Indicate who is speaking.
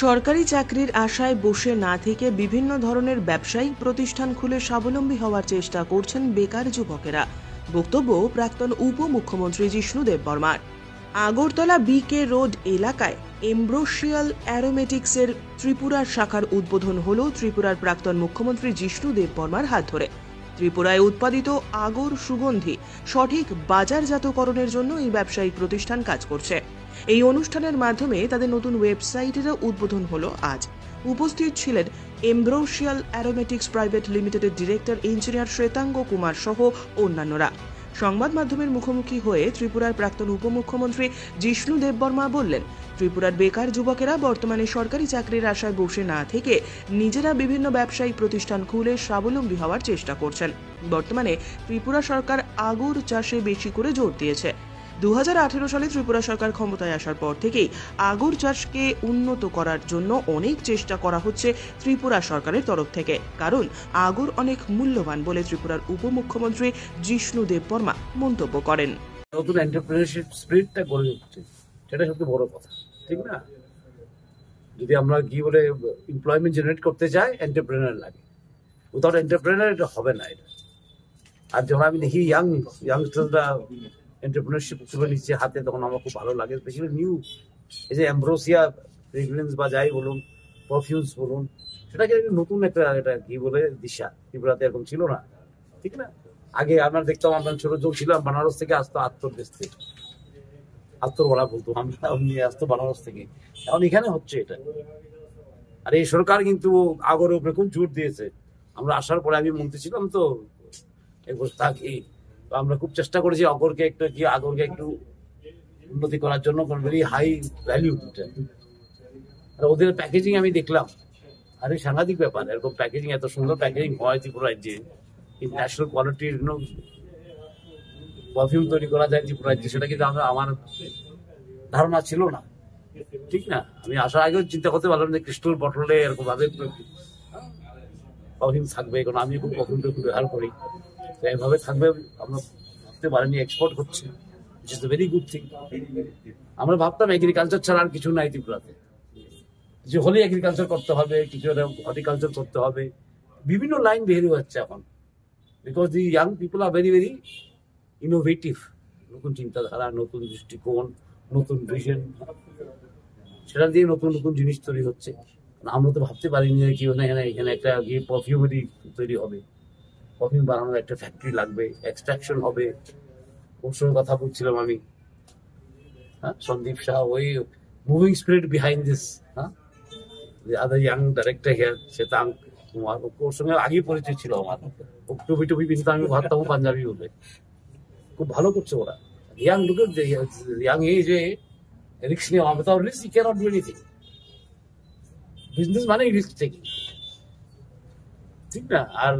Speaker 1: সরকারি চাকরির আশায় বসে না থেকে বিভিন্ন ধরনের ব্যবসায়িক প্রতিষ্ঠান খুলে স্বাবলম্বী হওয়ার চেষ্টা করছেন বেকার যুবকেরা। বক্তব্য প্রাক্তন উপমুখ্যমন্ত্রী জিষ্ণু দেববর্মার। আগরতলা বিকে রোড এলাকায় এমব্রোসিয়াল অ্যারোমেটিক্সের ত্রিপুরার শাখার উদ্বোধন হল ত্রিপুরার প্রাক্তন মুখ্যমন্ত্রী জিষ্ণু দেববর্মার হাত ধরে। ত্রিপুরায় উৎপাদিত আগর সুগন্ধি সঠিক বাজারজাতকরণের জন্য এই ব্যবসায়িক প্রতিষ্ঠান কাজ করছে। এই অনুষ্ঠানের মাধ্যমে তাদের নতুন ওয়েবসাইটেরও উদ্বোধন হলো আজ। উপস্থিত ছিলেন এমব্রোসিয়াল অ্যারোমেটিক্স প্রাইভেট লিমিটেডের ডিরেক্টর ইঞ্জিনিয়ার শ্বেতাঙ্গ কুমার সহ অন্যান্যরা। সংবাদ মাধ্যমের মুখোমুখি হয়ে ত্রিপুরার প্রাক্তন উপমুখ্যমন্ত্রী জিষ্ণু দেববর্মা বললেন, ত্রিপুরার বেকার যুবকেরা বর্তমানে সরকারি চাকরির আশায় বসে না থেকে নিজেরা বিভিন্ন ব্যবসায়িক প্রতিষ্ঠান খুলে স্বাবলম্বী হওয়ার চেষ্টা করছেন। বর্তমানে ত্রিপুরা সরকার আগর চাষে বেশি করে জোর দিয়েছে। 2018 সালে ত্রিপুরা সরকার ক্ষমতায় আসার পর থেকেই আগর চাষকে উন্নত করার জন্য অনেক চেষ্টা করা হচ্ছে ত্রিপুরা সরকারের তরফ থেকে, কারণ আগর অনেক মূল্যবান বলে ত্রিপুরার উপমুখ্যমন্ত্রী জিষ্ণু দেববর্মা মন্তব্য করেন।
Speaker 2: নতুন এন্টারপ্রেনারশিপ স্পিরিটটা গড়ে উঠছে, সেটা সবচেয়ে বড় কথা, ঠিক না? যদি আমরা কি বলে এমপ্লয়মেন্ট জেনারেট করতে চাই, এন্টারপ্রেনার লাগে। উইদাউট এন্টারপ্রেনার এটা হবে না। এটা আর যখন আমি দেখি ইয়াংস্টাররা এন্টারপ্রেনারশিপ তুলে নিচ্ছে হাতে, তখন আমার খুব ভালো লাগে। স্পেশালি নিউ এই যে অ্যাম্ব্রোসিয়া ফ্রেগরেন্স বা যাই বলুন, পারফিউমস বলুন, সেটাকে নতুন একটা এটা কি বলে দিশা। ত্রিপুরাতে এরকম ছিল না, ঠিক না? আগে আমরা দেখতাম, আমরা ছোট যখন ছিলাম বেনারস থেকে আসতো আত্তর দেশ থেকে, আত্তর বলা বলতো, আমরা নিয়ে আসতো বেনারস থেকে। এখন এখানে হচ্ছে এটা। আর এই সরকার কিন্তু আগরের উপরে খুব জোর দিয়েছে। আমরা আসার পরে আমি মন্ত্রী ছিলাম, তো থাকি, আমরা খুব চেষ্টা করেছি আগরকে একটু উন্নতি করার জন্য, ভেরি হাই ভ্যালু। আর ওদের প্যাকেজিং আমি দেখলাম, আরে সাংঘাতিক ব্যাপার। এরকম প্যাকেজিং, এত সুন্দর প্যাকেজিং হয় ত্রিপুরা রাজ্যে, ন্যাশনাল কোয়ালিটির পারফিউম তৈরি করা যায় ত্রিপুরা রাজ্যে, সেটা কিন্তু আমার ধারণা ছিল না, ঠিক না? আমি আসার আগেও চিন্তা করতে পারলাম যে ক্রিস্টাল বটলে এরকম ভাবে পারফিউম থাকবে, কারণ আমি খুব পারফিউমটা খুব ব্যবহার করি। এইভাবে থাকবে আমরা ভাবতে পারিনি। এক্সপোর্ট হচ্ছে, which is a very good thing. আমরা ভাবতাম এগ্রিকালচার ছাড়া আর কিছু নাই ত্রিপুরাতে, যে হলে এগ্রিকালচার করতে হবে, কিছু হর্টিকালচার করতে হবে। বিভিন্ন লাইন বেরিয়ে হচ্ছে এখন, because the young people are very very innovative. নতুন চিন্তাধারা, নতুন দৃষ্টিকোণ, নতুন ভিশন, সেটা দিয়ে নতুন নতুন জিনিস তৈরি হচ্ছে। আমরা তো ভাবতে পারিনি যে কি এখানে একটা পারফিউমেরই তৈরি হবে, পারফিউম বানানোর একটা ফ্যাক্টরি লাগবে, এক্সট্রাকশন হবে। ওর সঙ্গে কথা বলছিলাম আমি, সন্দীপ শাহ, ওই moving spirit behind this, other young director here, শ্বেতাঙ্গ কুমার, ওর সঙ্গে আগেই পরিচয় ছিল আমার। টুপি টুপি কিন্তু আমি ভাবতাম পাঞ্জাবি বলে। খুব ভালো করছে ওরা। ইয়াং লুক এট ইয়াং এজে রিস্ক নেওয়া, without risk you can't do anything. Business মানে রিস্ক টেকিং, ঠিক না? আর